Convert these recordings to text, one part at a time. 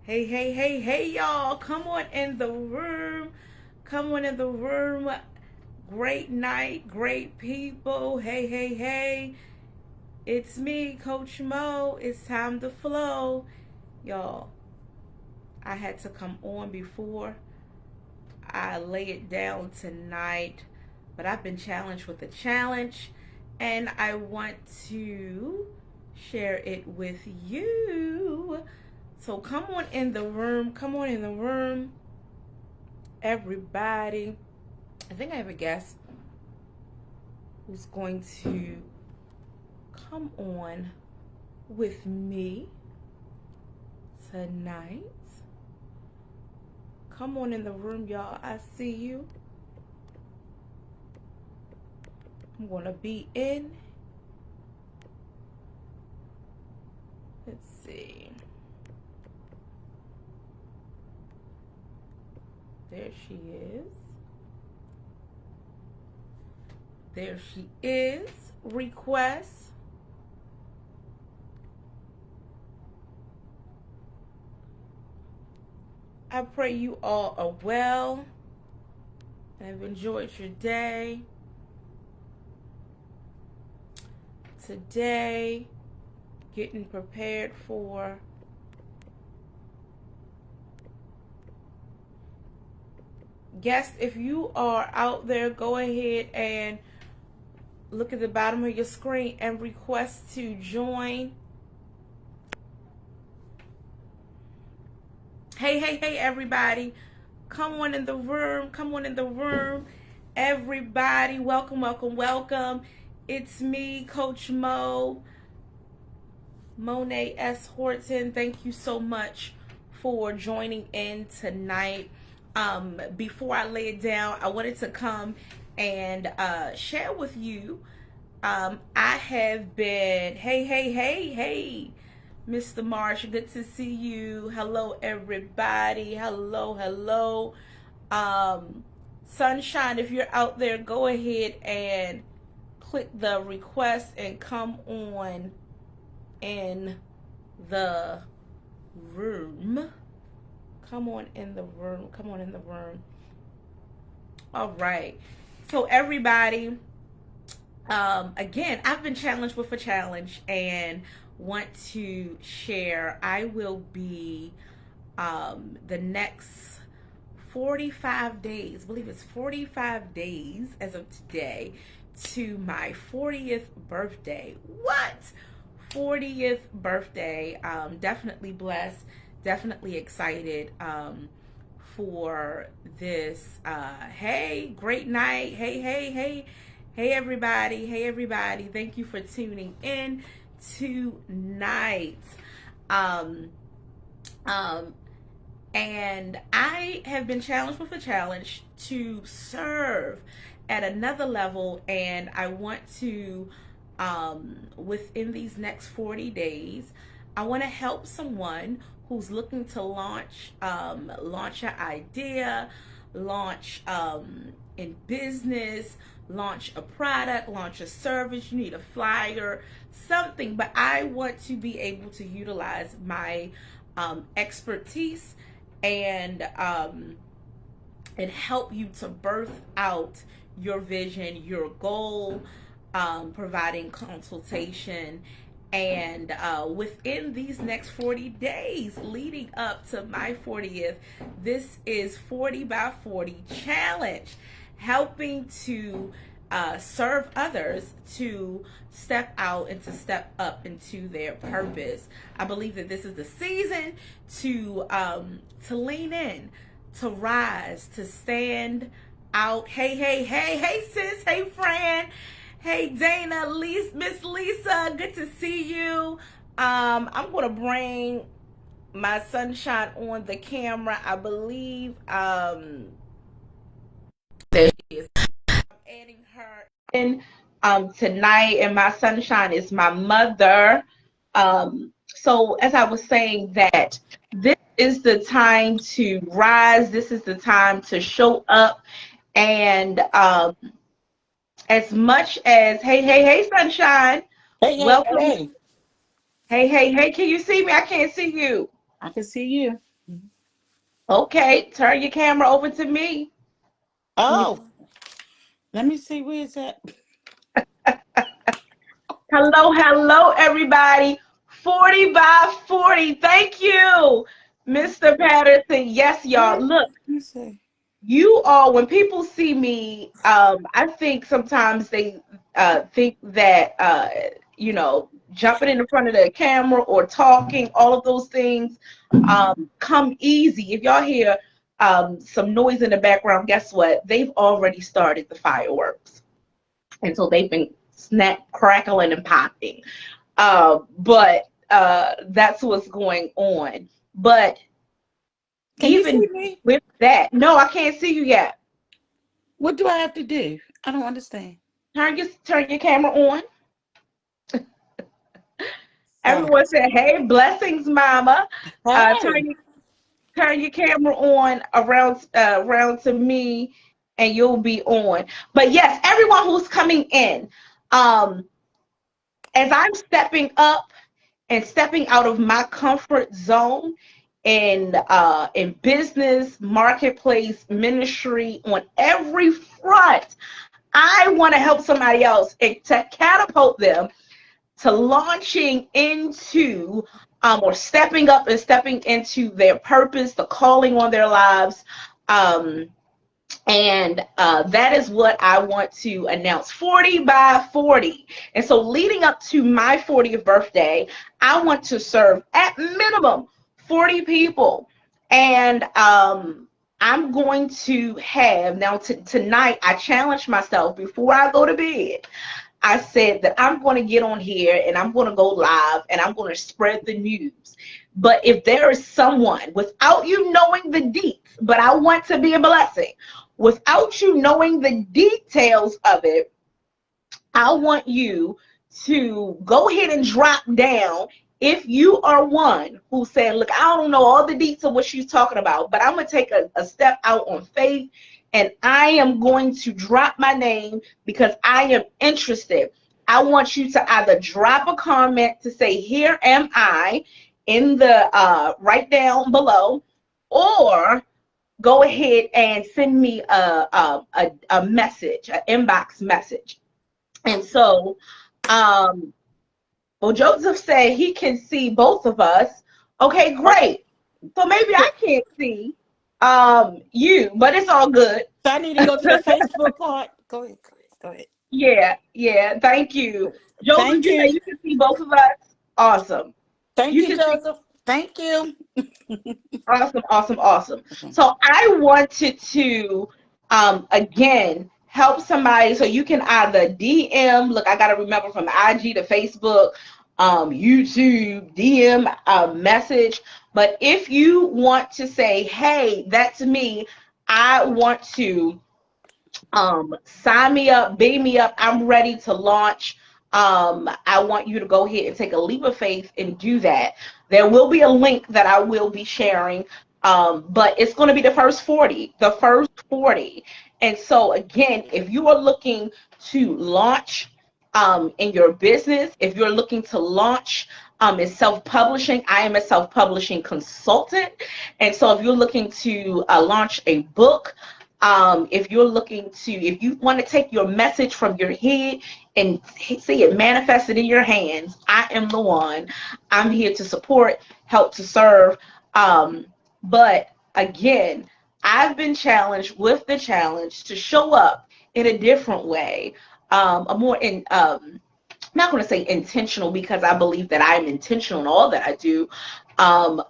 Hey, hey, hey, hey, y'all. Come on in the room. Come on in the room. Great night, great people. Hey, hey, hey. It's me, Coach Mo. It's time to flow. Y'all, I had to come on before I lay it down tonight, but I've been challenged with a challenge and I want to share it with you. So come on in the room. Come on in the room, everybody. I think I have a guest who's going to come on with me tonight. Come on in the room, y'all. I see you. I'm going to be in. Let's see. There she is. There she is. Request. I pray you all are well and have enjoyed your day. Today, getting prepared for guests. If you are out there, go ahead and look at the bottom of your screen and request to join. Hey, hey, hey, everybody. Come on in the room. Come on in the room. Everybody, welcome, welcome, welcome. It's me, Coach Mo, Mone't S. Horton. Thank you so much for joining in tonight. Before I lay it down, I wanted to come and share with you. I have been, hey, Mr. Marsh, good to see you. Hello, everybody. Hello. Sunshine, if you're out there, go ahead and click the request and come on in the room. Come on in the room. All right. So everybody, again, I've been challenged with a challenge and want to share. I will be the next 45 days, I believe it's 45 days as of today, to my 40th birthday. What? 40th birthday. Definitely blessed, definitely excited for this. Hey, great night. Hey, everybody. Thank you for tuning in tonight. And I have been challenged with a challenge to serve at another level, and I want to, within these next 40 days, I want to help someone who's looking to launch an idea, launch in business, launch a product, launch a service. You need a flyer, something, but I want to be able to utilize my expertise and help you to birth out your vision, your goal, providing consultation. And within these next 40 days leading up to my 40th, this is 40 by 40 challenge, helping to serve others to step out and to step up into their purpose. I believe that this is the season to lean in, to rise, to stand out. Hey, sis. Hey, Fran. Hey, Dana, Miss Lisa. Good to see you. I'm gonna bring my sunshine on the camera. I believe there she is. Adding her in tonight, and my sunshine is my mother. So as I was saying, that this is the time to rise. This is the time to show up, and as much as hey, sunshine, Hey, hey, welcome. hey. Hey, can you see me? I can't see you. I can see you. Okay, turn your camera over to me. Oh, let me see. Where is that? Hello, hello, everybody. 40 by 40. Thank you, Mr. Patterson. Yes, y'all. Let Look, me see. you all, when people see me, I think sometimes they think that, jumping in the front of the camera or talking, all of those things come easy. If y'all hear some noise in the background, guess what? They've already started the fireworks. And so they've been snap, crackling, and popping. But that's what's going on. But Can you see even me? with that, no, I can't see you yet. What do I have to do? I don't understand. Turn your camera on. Sorry. Everyone said, "Hey, blessings, Mama." Hey. Turn your camera on around to me, and you'll be on. But yes, everyone who's coming in, um, as I'm stepping up and stepping out of my comfort zone in business, marketplace, ministry, on every front, I want to help somebody else and to catapult them to launching into or stepping up and stepping into their purpose, the calling on their lives. Um, and that is what I want to announce, 40 by 40. And so, leading up to my 40th birthday, I want to serve at minimum 40 people. And I'm going to have now tonight. I challenged myself before I go to bed. I said that I'm going to get on here and I'm going to go live and I'm going to spread the news. But if there is someone, without you knowing the deets, but I want to be a blessing, without you knowing the details of it, I want you to go ahead and drop down if you are one who said, look, I don't know all the details of what she's talking about, but I'm going to take a step out on faith and I am going to drop my name because I am interested. I want you to either drop a comment to say, here am I, in the right down below, or go ahead and send me a message, an inbox message. And so, um, well, Joseph said he can see both of us. Okay, Okay. great. So maybe So I can't see you, but it's all good. I need to go to the Facebook part. Go ahead. Go ahead. Go ahead. Yeah, yeah. Thank you. Joseph, Thank you say you. you can see both of us? Awesome. Thank You you, can see. Joseph. Thank you. Awesome, awesome, awesome. Okay. So I wanted to again help somebody, so you can either DM, look, I gotta remember, from IG to Facebook, YouTube, DM a message. But if you want to say, hey, that's me, I want to sign me up, beam me up, I'm ready to launch. I want you to go ahead and take a leap of faith and do that. There will be a link that I will be sharing, but it's going to be the first 40. And so again, if you are looking to launch in your business, if you're looking to launch in self-publishing, I am a self-publishing consultant. And so if you're looking to launch a book, if you want to take your message from your head and see it manifested in your hands, I am the one. I'm here to support, help to serve. But again, I've been challenged with the challenge to show up in a different way, a more I'm not going to say intentional, because I believe that I'm intentional in all that I do,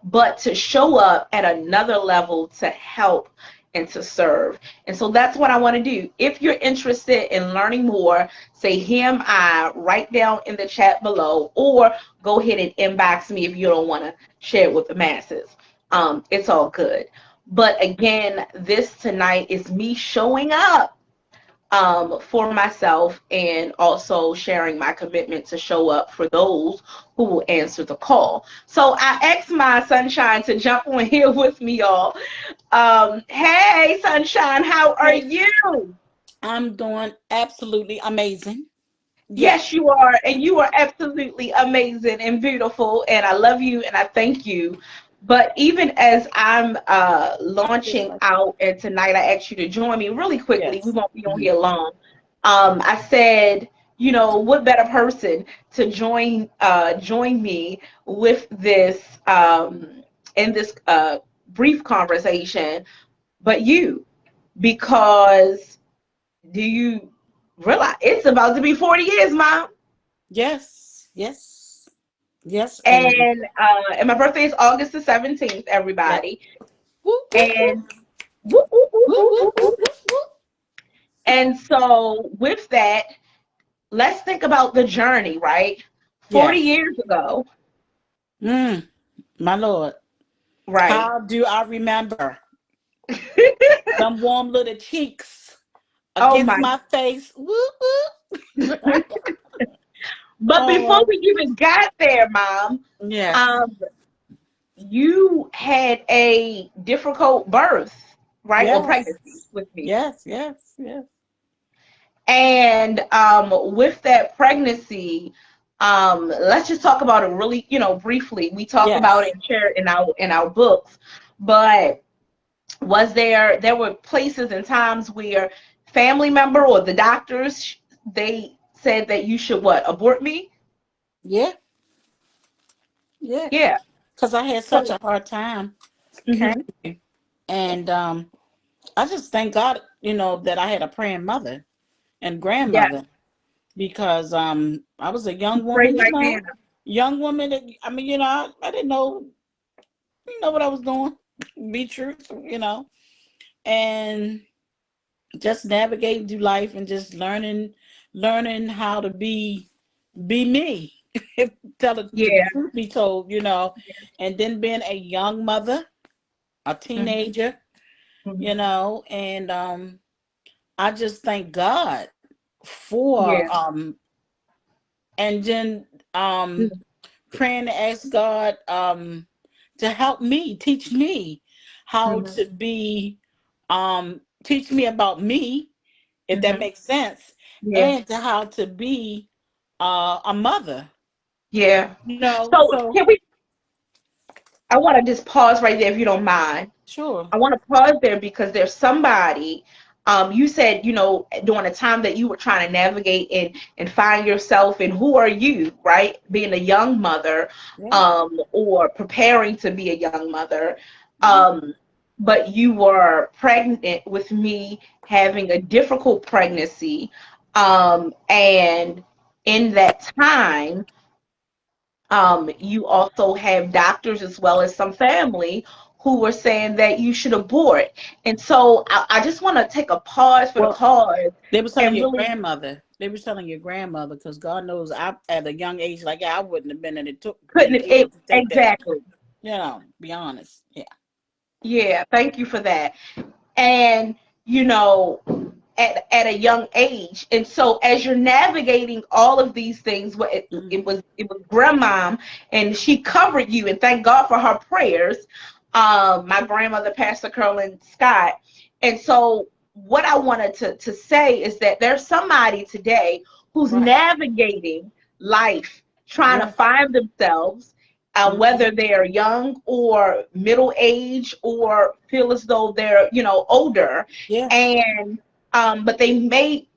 but to show up at another level to help and to serve. And so that's what I want to do. If you're interested in learning more, say, here am I, right down in the chat below, or go ahead and inbox me if you don't want to share it with the masses. It's all good. But again, this tonight is me showing up for myself, and also sharing my commitment to show up for those who will answer the call. So I asked my sunshine to jump on here with me, y'all. Hey, sunshine, how are Hey, you? I'm doing absolutely amazing. Yes, Yes. you are, and you are absolutely amazing and beautiful, and I love you and I thank you. But even as I'm Just launching like that. out, and tonight I asked you to join me really quickly. We Yes. won't be on Hmm. here long. I said, what better person to join me with this in this brief conversation, but you, because do you realize it's about to be 40 years, Mom? Yes. Yes. Yes. And And my birthday is August the 17th, yeah. everybody. Whoop, whoop, whoop. And whoop, whoop, whoop, Whoop, whoop, whoop, whoop, whoop, whoop. whoop, whoop. And so with that, let's think about the journey, right? 40 Yes. years ago, Mm, my Lord. right? How do I remember them warm little cheeks Oh against my. my face? Whoop, whoop. But before Oh, we even got there, Mom, yes. um, you had a difficult birth, right? Or pregnancy Yes. with me. Yes. Yes. Yes. And with that pregnancy, let's just talk about it really, briefly. We talk about Yes. it and share it in our books, but there were places and times where family member or the doctors, they said that you should what, abort me? Yeah. Yeah. Yeah. Because I had such So a hard time. Excuse mhm. me. And I just thank God, that I had a praying mother and Yeah, grandmother because I was a young pray woman, like Hannah. young woman. I mean, I didn't know what I was doing. Be truth, and just navigating through life and just learning how to be me. If tell the Yeah. truth be told, and then being a young mother, a Mhm, teenager, mhm. and I just thank God for Yeah. and then Mhm, praying to ask God to help me, teach me how mhm, to be teach me about me, if that mhm. makes sense, Yeah. and to how to be a mother. Yeah. So So can we I want to just pause right there if you don't mind. sure. I want to pause there because there's somebody, you said, during the time that you were trying to navigate and find yourself and who are you, right? Being a young mother, Yeah. or preparing to be a young mother. Yeah. Um, but you were pregnant with me having a difficult pregnancy. And in that time, you also have doctors as well as some family who were saying that you should abort. And so I just want to take a pause for the Well, cause they was telling and your really grandmother. They was telling your grandmother because God knows, I at a young age like that, I wouldn't have been couldn't able to take that. exactly. Be honest. Yeah. Yeah, thank you for that. And you know, at a young age. And so as you're navigating all of these things, Hmm. it was grandmom, and she covered you, and thank God for her prayers. My grandmother, Pastor Carolyn Scott. And so what I wanted to say is that there's somebody today who's Right. navigating life, trying to Yeah. find themselves, Hmm. whether they're young or middle age or feel as though they're, older. Yeah. And but they may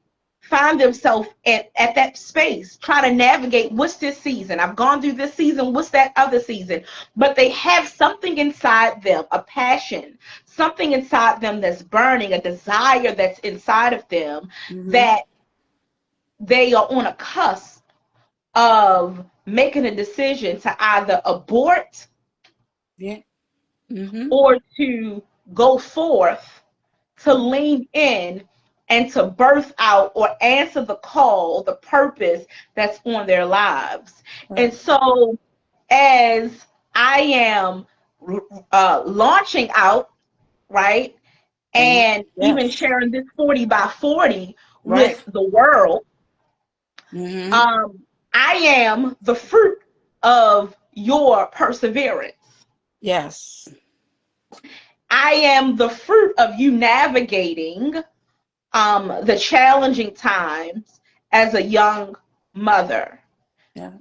find themselves at that space trying to navigate, what's this season, I've gone through this season, what's that other season, but they have something inside them, a passion, something inside them that's burning, a desire that's inside of them, Hmm. that they are on a cusp of making a decision to either abort Yeah. Hmm. or to go forth, to lean in and to birth out or answer the call, the purpose that's on their lives. And Right. so, as I am launching out, right, Amen. and even Yes. sharing this 40 by 40 Right. with the world, Hmm. um, I am the fruit of your perseverance. Yes. I am the fruit of you navigating the challenging times as a young mother. Yeah.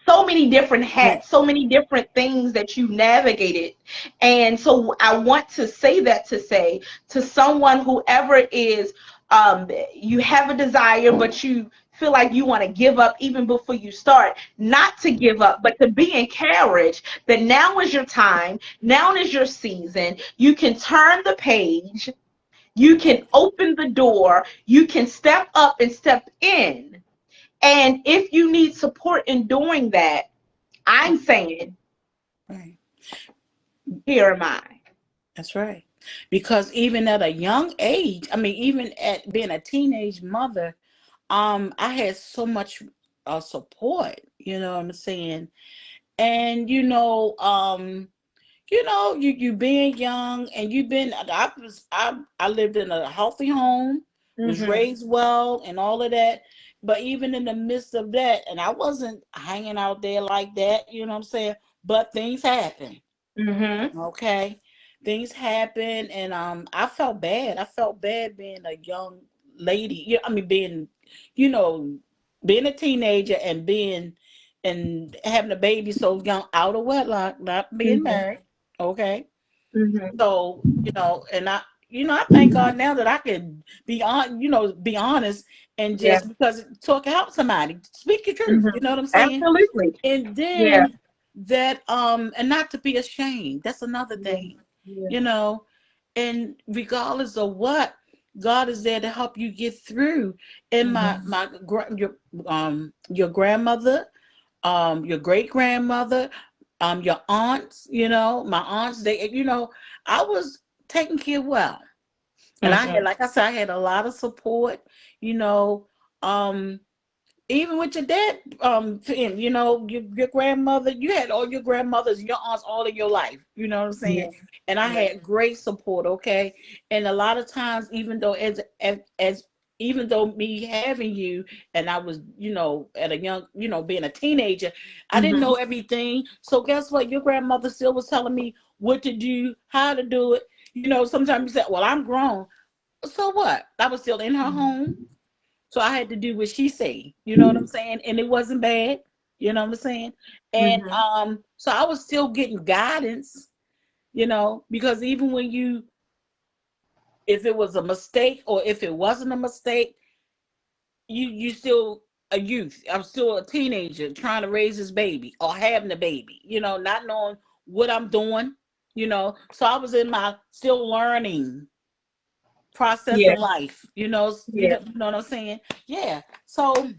So many different Yeah. hats, so many different things that you navigated. And so I want to say that to say to someone, whoever is, you have a desire, but you feel like you want to give up even before you start, not to give up, but to be encouraged that now is your time, now is your season. You can turn the page, you can open the door, you can step up and step in. And if you need support in doing that, I'm saying, Right. here am I. That's right. Because even at a young age, I mean, even at being a teenage mother, I had so much support, you know what I'm saying? And you being young and you've been I lived in a healthy home, was Mhm. raised well and all of that. But even in the midst of that, and I wasn't hanging out there like that, you know what I'm saying? But things happen. Mhm. Okay. Things happen and I felt bad. I felt bad being a young lady. I mean you know, being a teenager and being and having a baby so young out of wedlock, not being Mhm. married. Okay. Mhm. So, and I thank God now that I can be honest and Yeah. just because talk help somebody, speak your truth. Mhm. You know what I'm saying? Absolutely. And Yeah. then that and not to be ashamed, that's another Yeah. thing. Yeah. you know and regardless of what, God is there to help you get through. And Mhm. your grandmother, your great grandmother, your aunts, my aunts, they, I was taken care of well. And I had, Mhm. like I said, I had a lot of support, you know um even with your dad, your grandmother, you had all your grandmothers, your aunts, all in your life. You know what I'm saying? Yeah. And I Yeah. had great support. Okay, and a lot of times, even though even though me having you, and I was, at a young, being a teenager, I didn't Mhm. know everything. So guess what? Your grandmother still was telling me what to do, how to do it. Sometimes you say, "Well, I'm grown." So what? I was still in her home, so I had to do what she said. You know what I'm saying? And it wasn't bad. You know what I'm saying? And Mhm. so I was still getting guidance, because even when if it was a mistake or if it wasn't a mistake, you still a youth. I'm still a teenager trying to raise this baby or having a baby, not knowing what I'm doing, So I was in my still learning process Yeah. in life, Yeah. you know what I'm saying? Yeah. So,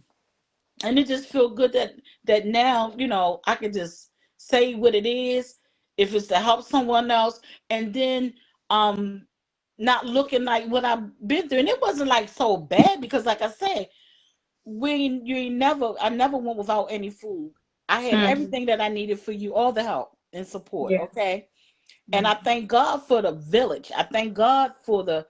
and it just feel good that now, I can just say what it is, if it's to help someone else, and then um not looking like what I've been through. And it wasn't like so bad, because like I said, I never went without any food. I had Mhm. everything that I needed for you, all the help and support. Yeah. Okay. And I Mhm. thank God for the village. I thank God for the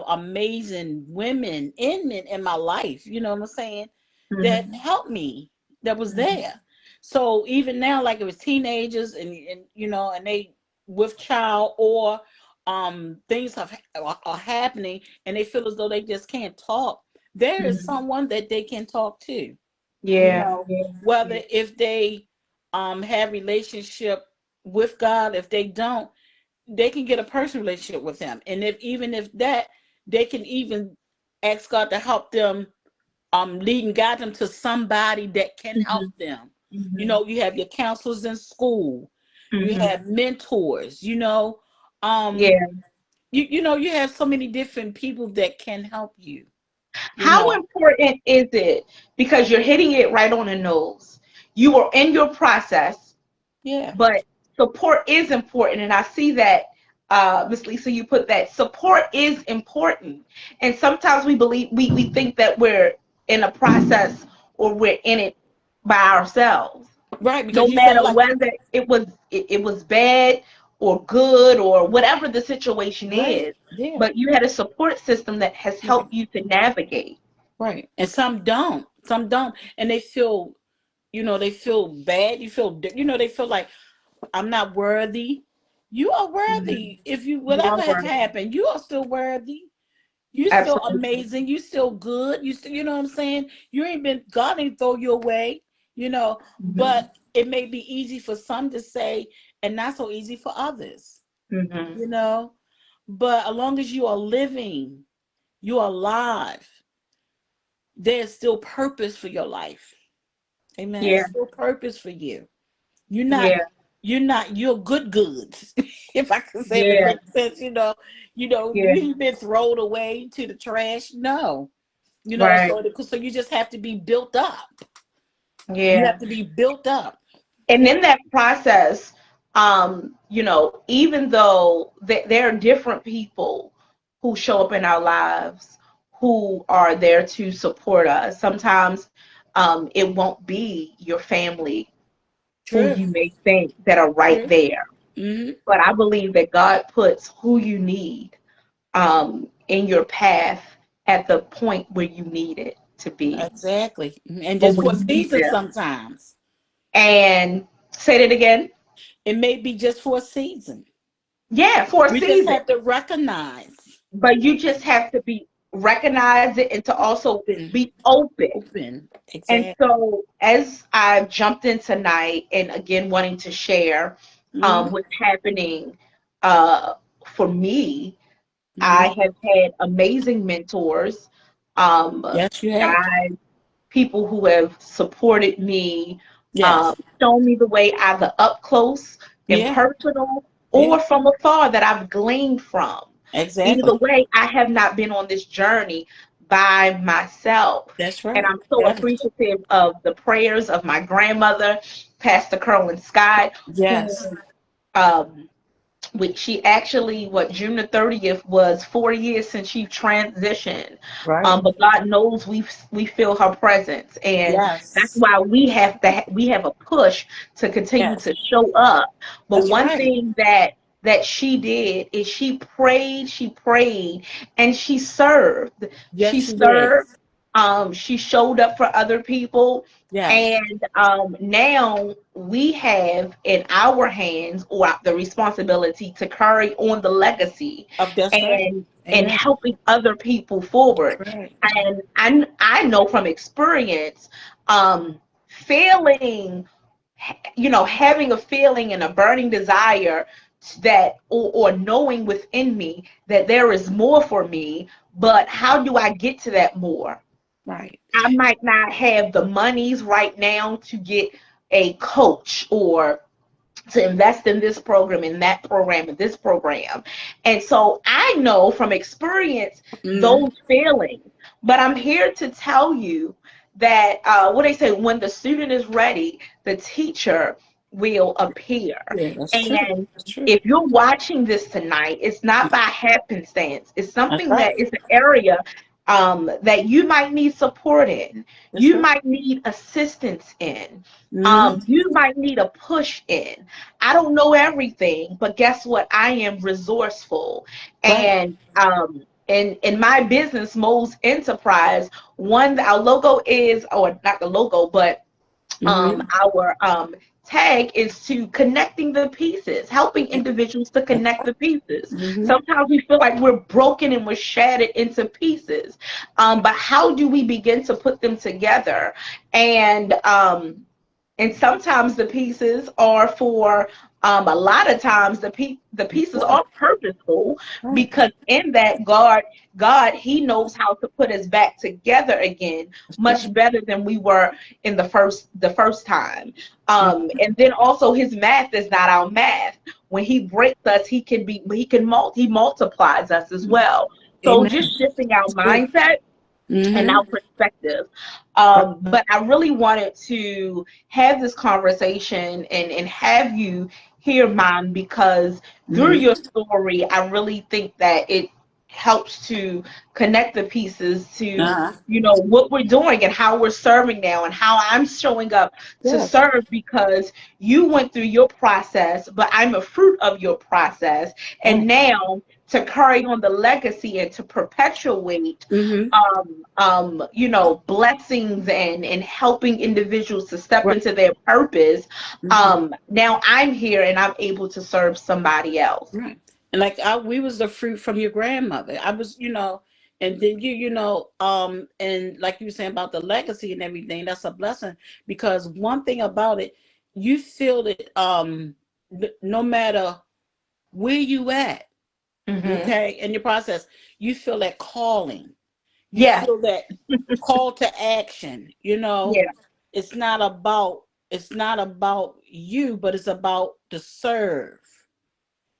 amazing women and men in my life. You know what I'm saying? That Mhm. helped me. That was Mhm. there. So even now, like it was teenagers, and they with child, or things are happening, and they feel as though they just can't talk. There is Mhm. someone that they can talk to. Yeah. Yeah. Whether Yeah. if they have relationship with God, if they don't, they can get a personal relationship with him. And if that, they can even ask God to help them, lead and guide them to somebody that can help Mhm. them. Mhm. You have your counselors in school, you Mhm. have mentors, um Yeah. you have so many different people that can help you you How know important is it? Because you're hitting it right on the nose. You are in your process, yeah. but support is important. And I see that, Miss Lisa, you put that support is important. And sometimes we believe, we think that we're in a process or we're in it by ourselves. Right, No because you feel matter like whether it was bad or good or whatever the situation right. is, Yeah. but you had a support system that has Yeah. helped you to navigate. Right. And some don't, and they feel bad. They feel like, I'm not worthy. You are Mhm. worthy. If you You whatever are has worthy. happened, you are still worthy. You still Absolutely. amazing. You still good. You still, you know what I'm saying? You ain't been God ain't throw you away. you know, Mhm. but it may be easy for some to say and not so easy for others, Mhm. you know. But as long as you are living, you are alive, there's still purpose for your life. Amen. Yeah. It's still purpose for you. You're not Yeah. you're good goods. If I can say, if it Yeah. makes sense, Yeah. you've been thrown away to the trash. No. Right. So you just have to be built up. You Yeah. have to be built up. And in that process, even though there are different people who show up in our lives who are there to support us, sometimes it won't be your family who True. you may think that are right True. there. Hmm. But I believe that God puts who you need in your path at the point where you need it to be Exactly. And or just where for a you need season them. sometimes. And say it again. It may be just for a season. Yeah, for a We just season. have to recognize. But you just have to be recognize it and to also Open. be open. Open. And Exactly. so as I've jumped in tonight and again wanting to share Hmm. what's happening uh, for me, I Hmm. have had amazing mentors, Yes, you have. guys, people who have supported me, Yes. shown me the way either up close and Yeah. personal Yeah. or from afar that I've gleaned from. Exactly. Either way, I have not been on this journey by myself. That's And right. I'm so Yes. appreciative of the prayers of my grandmother, Pastor Carolyn Scott, who Yes. um, which she actually, what, June the 30th was 4 years since she transitioned. Right. But God knows we feel her presence, and that's Yes. why we have a push to continue Yes. to show up. But That's one right. thing that she did is she prayed, and she served. She Yes, you did. served. She showed up for other people, Yes. and now we have in our hands or the responsibility to carry on the legacy That's right. and Amen. helping other people forward. That's right. And I know from experience, feeling, having a feeling and a burning desire that or knowing within me that there is more for me, but how do I get to that more? Right. I might not have the monies right now to get a coach or to invest in this program, in that program, in this program. And so I know from experience Mm. those feelings, but I'm here to tell you that what they say, when the student is ready, the teacher will appear. Yeah, that's true. And That's true. if you're watching this tonight, it's not by happenstance. It's That's something right. that is an area that you might need support in. That's You right. might need assistance in. Mm-hmm. You might need a push in. I don't know everything, but guess what? I am resourceful. Right. And in my business, Mo's Enterprise, our logo is, or not the logo, but Mm-hmm. our tag is to connecting the pieces, helping individuals to That's connect right. the pieces. Mm-hmm. Sometimes we feel like we're broken and we're shattered into pieces, but how do we begin to put them together? And sometimes the pieces are for a lot of times the pieces Right. are purposeful, Right. because in that God, he knows how to put us back together again That's right. much better than we were in the first time. And then also his math is not our math. When he breaks us, he multiplies us as Mhm. well. So Amen. just shifting our That's good. mindset and Mm-hmm. our perspective. Right. But I really wanted to have this conversation and have you hear mine, because through Mm-hmm. your story, I really think that it helps to connect the pieces to Uh-huh. what we're doing and how we're serving now and how I'm showing up to Yes. serve, because you went through your process, but I'm a fruit of your process. And Yes. now to carry on the legacy and to perpetuate Mm-hmm. blessings and helping individuals to step Right. into their purpose. Mm-hmm. Now I'm here and I'm able to serve somebody else. Right. And we was the fruit from your grandmother. I was, And then and like you were saying about the legacy and everything, that's a blessing, because one thing about it, you feel it, no matter where you at, Mm-hmm. okay, in your process, you feel that calling, you Yeah. feel that call to action. Yeah. It's not about, you, but it's about to serve,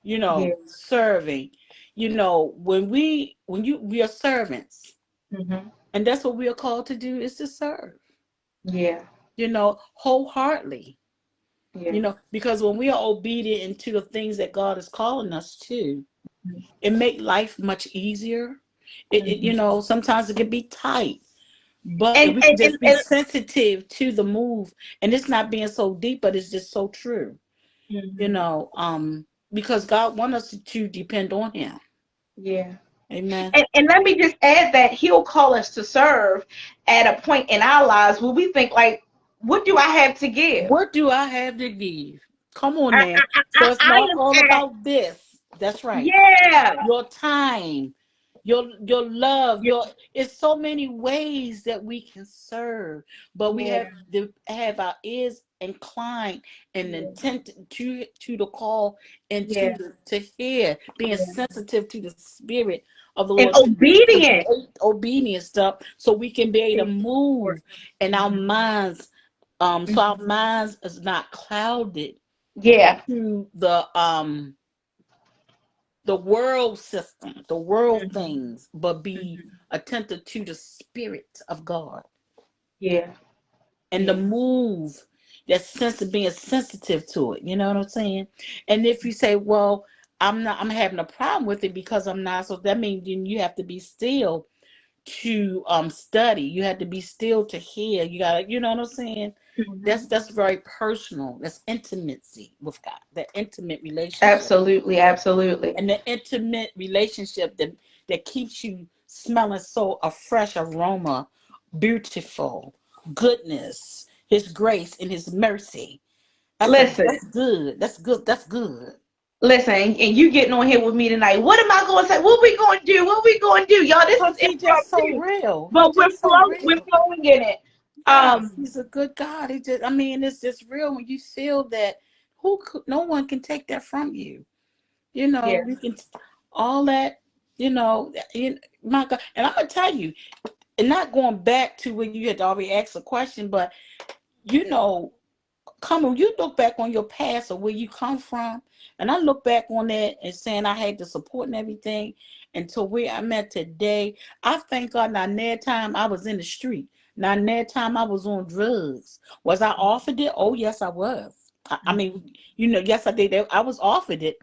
Yeah. serving. We are servants, Mm-hmm. and that's what we are called to do, is to serve, Yeah. wholeheartedly. Yeah. Because when we are obedient into the things that God is calling us to, it make life much easier. Mm-hmm. Sometimes it can be tight, but if And, we can and, and, just be and sensitive to the move, and it's not being so deep, but it's just so true. you Mhm. know because God wants us to depend on Him. Yeah. Amen. And let me just add that he'll call us to serve at a point in our lives where we think like, what do I have to give? What do I have to give? Come on I, now. I, So it's I not all am at, about this. That's right. yeah. Your time, your love, Yeah. your it's so many ways that we can serve, but we have Yeah. to have our ears inclined and Yeah. intent to the call, and Yeah. to hear, being Yeah. sensitive to the spirit of the And Lord, to obedient. create obedient stuff, so we can be able to Is move, important. and our Mhm. minds, so our Mhm. minds is not clouded Yeah. to the world system, the world Mhm. things, but be Mhm. attentive to the spirit of God, Yeah. and the Yeah. move, that sense of being sensitive to it. You know what I'm saying? And if you say, well, I'm having a problem with it because I'm not, so that means then you have to be still to study. You have to be still to hear. You gotta, you know what I'm saying? That's Mhm. that's very personal. That's intimacy with God. That intimate relationship. Absolutely. Absolutely. And the intimate relationship that keeps you smelling so a fresh aroma, beautiful goodness, His grace and His mercy. Listen. That's good. That's good. That's good. Listen, and you getting on here with me tonight. What am I going to say? What we going to do? What we going to do? Y'all, this is Because He just so impromptu. real. He But just so we're real. flowing in it. Yes, Um, He's a good God. It's just real when you feel that. No one can take that from you. yeah. We can all that. My God, and I'm gonna tell you, and not going back to when you had already asked a question, but you know, come on, you look back on your past or where you come from, and I look back on that and saying I had the support and everything until where I'm at today. I thank God. Now, that time I was in the street. Now, that time I was on drugs. Was I offered it? Oh, yes, I was. I mean, yes, I did. I was offered it.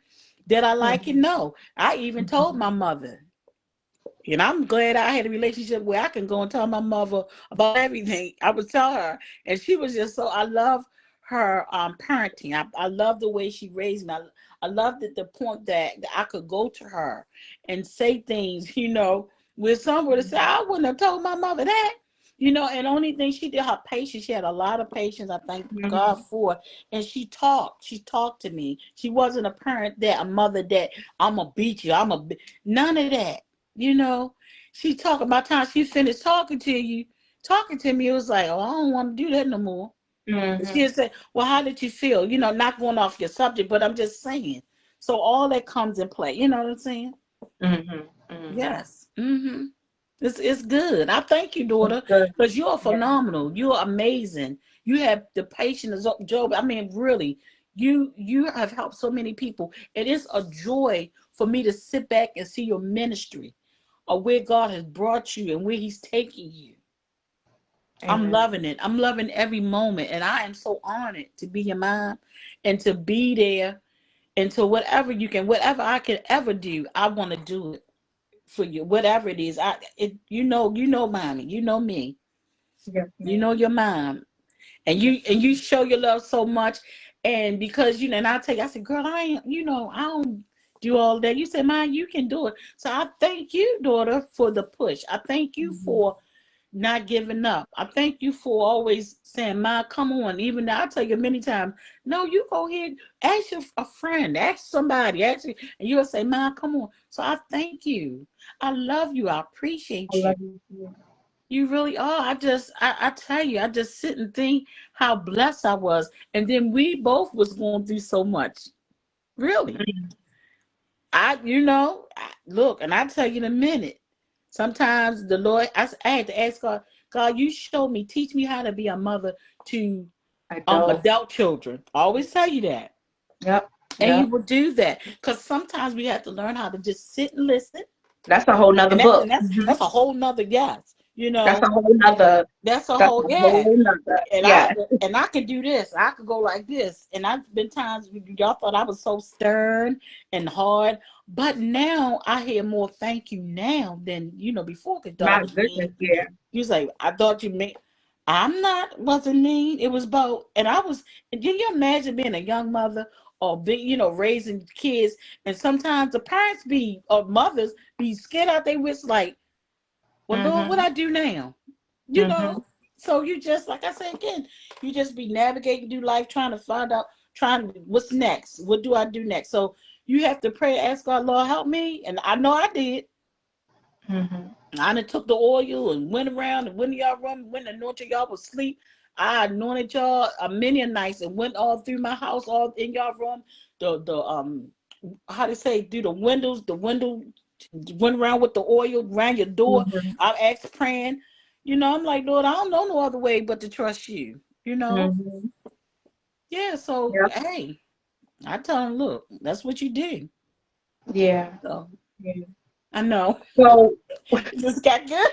Did I like it? Mhm. No. I even told Mhm. my mother. And I'm glad I had a relationship where I can go and tell my mother about everything. I would tell her, and she was just so. I love her parenting. I love the way she raised me. I loved at the point that I could go to her and say things, where some would have said, I wouldn't have told my mother that. And only thing she did, her patience. She had a lot of patience. I thank God Mhm. for it. And she talked. She talked to me. She wasn't a mother that I'm gonna beat you. None of that. You know, she talking about time she finished talking to me, it was like, oh, I don't want to do that no more. Mhm. She'd say, well, how did you feel? Not going off your subject, but I'm just saying. So all that comes in play. You know what I'm saying? Mhm. Mhm. Yes. Mm-hmm. It's good. I thank you, It's daughter, good. because you're Yeah. phenomenal. You're amazing. You have the patience of Job. I mean, really, you have helped so many people. It is a joy for me to sit back and see your ministry, or where God has brought you and where He's taking you. I'm Amen. loving it. I'm loving every moment, and I am so honored to be your mom and to be there, and to whatever I can ever do, I want to do it for you, whatever it is. Mommy, you know me, Yes, you ma'am. know your mom, and Yes, you show your love so much, and because and I tell you, I said, girl, I ain't, I don't do all that. You said, Mom, you can do it. So I thank you, daughter, for the push. I thank you ma'am. for not giving up. I thank you for always saying, "Ma, come on." Even though I tell you many times, no, you go ahead, ask a friend, ask somebody, ask you, and you'll say, "Ma, come on." So I thank you. I love you. I I appreciate you. love you too. You really are. I tell you, I just sit and think how blessed I was. And then we both was going through so much. Really. Look, and I'll tell you in a minute. Sometimes the Lord, I had to ask God, God, you show me, teach me how to be a mother to Adult. adult children. I always tell you that. Yep. And he Yep. will do that. Because sometimes we have to learn how to just sit and listen. That's a whole nother And that's book. and that's Hmm. that's a whole nother yes. That's a whole And nother. that's a That's whole a yeah. whole nother. and I Yes. and I could do this. I could go like this. And I've been times when y'all thought I was so stern and hard, but now I hear more thank you now than before. Because I My was goodness. mean. Yeah. You say I thought you mean. I'm not wasn't mean. It was both, and I was. And can you imagine being a young mother or raising kids, and sometimes the parents be or mothers be scared out their wits like, well, Lord, what Mhm. I do now? You know, Mhm. so you just like I said again, you just be navigating through life trying to find out, trying what's next. What do I do next? So you have to pray, ask God, Lord, help me. And I know I did. Mhm. I done took the oil and went around and went in y'all room, went and anointed y'all was asleep. I anointed y'all a many a nights and went all through my house, all in y'all room. The how to say, do the window went around with the oil around your door. Mhm. I asked praying. I'm like, Lord, I don't know no other way but to trust you. Mhm. Yeah. So Yep. hey, I tell him, look, that's what you do. Yeah. So Yeah. I know So it just got good.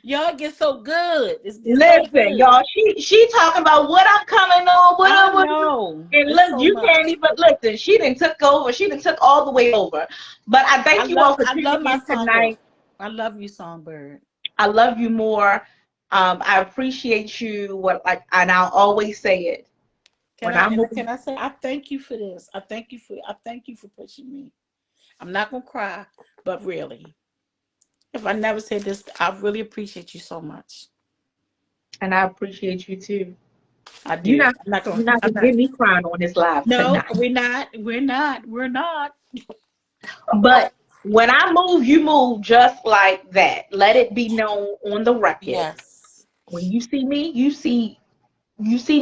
Y'all get so good. It's so listen, good. y'all. She talking about what I'm coming on, what I I'm know. and It's look, so you can't much. even listen. She didn't took over. She didn't took all the way over. But I I thank you all love for I tuning love my in songbird. tonight. I love you, songbird. I love you more. I appreciate you. What like, and I'll always say it Can when I I and move. can I say I thank you for this. I thank you for pushing me. I'm not gonna cry, but really, if I never said this, I really appreciate you so much. And I appreciate you too. I You're do. not I'm not gonna. you're not I'm gonna not. get me crying on this live No, tonight. we're not. We're not. We're not. But when I move, you move just like that. Let it be known on the record. Yes. When you see me, you see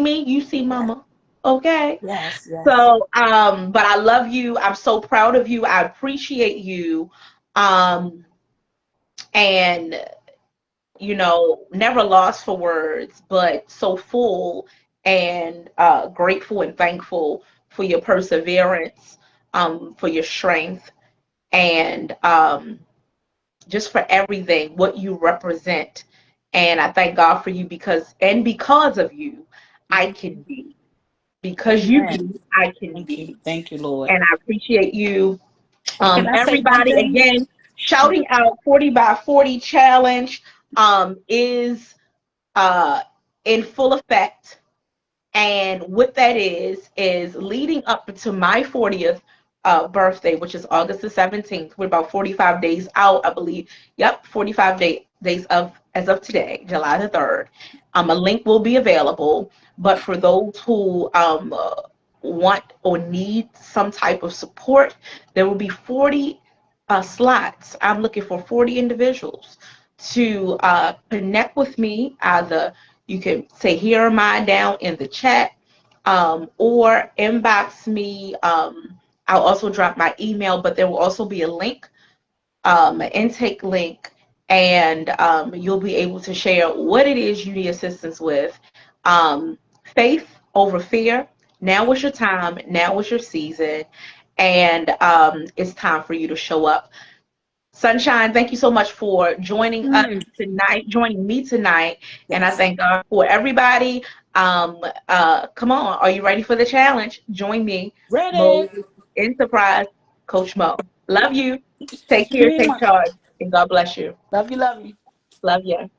me, you see mama. Okay? Yes. Yes. So but I love you. I'm so proud of you. I appreciate you. And never lost for words, but so full and grateful and thankful for your perseverance, for your strength, and just for everything, what you represent. And I thank God for you because of you, I can Mhm. be. Because you Amen. do, I can Thank be. you. Thank you, Lord. And I appreciate you. And can I say one Everybody, thing? again, shouting out 40 by 40 challenge is in full effect. And what that is leading up to my 40th birthday, which is August the 17th. We're about 45 days out, I believe. Yep, 45 days of as of today, July the 3rd. A link will be available. But for those who want or need some type of support, there will be 40 slots. I'm looking for 40 individuals to connect with me. Either you can say, here am I down in the chat, or inbox me. I'll also drop my email, but there will also be a link, an intake link, and you'll be able to share what it is you need assistance with. Faith over fear. Now is your time. Now is your season. And it's time for you to show up. Sunshine, thank you so much for joining us Mm, tonight, joining me tonight. And I yes. thank God for everybody. Come on, are you ready for the challenge? Join me, Ready. Mo Enterprise, Coach Mo. Love you. Take care, take charge, and God bless you. Love you. Love you. Love you.